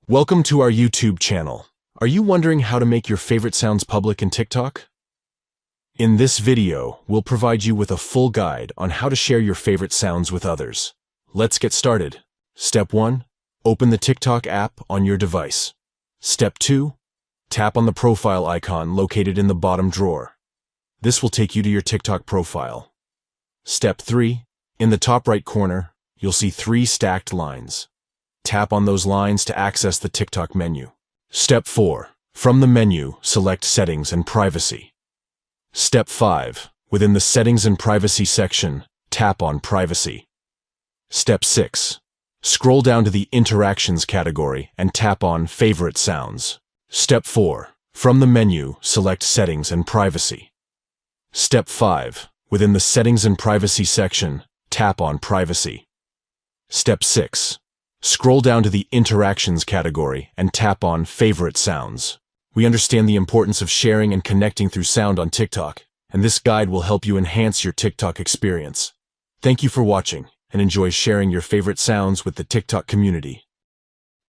Welcome to our YouTube channel. Are you wondering how to make your favorite sounds public in TikTok? In this video, we'll provide you with a full guide on how to share your favorite sounds with others. Let's get started. Step 1. Open the TikTok app on your device. Step 2. Tap on the profile icon located in the bottom drawer. This will take you to your TikTok profile. Step 3. In the top right corner, you'll see 3 stacked lines. Tap on those lines to access the TikTok menu. Step 4. From the menu, select Settings and Privacy. Step 5. Within the Settings and Privacy section, tap on Privacy. Step 6. Scroll down to the Interactions category and tap on Favorite Sounds. Step 4. From the menu, select Settings and Privacy. Step 5. Within the Settings and Privacy section, tap on Privacy. Step 6. Scroll down to the Interactions category and tap on Favorite Sounds. We understand the importance of sharing and connecting through sound on TikTok, and this guide will help you enhance your TikTok experience. Thank you for watching, and enjoy sharing your favorite sounds with the TikTok community.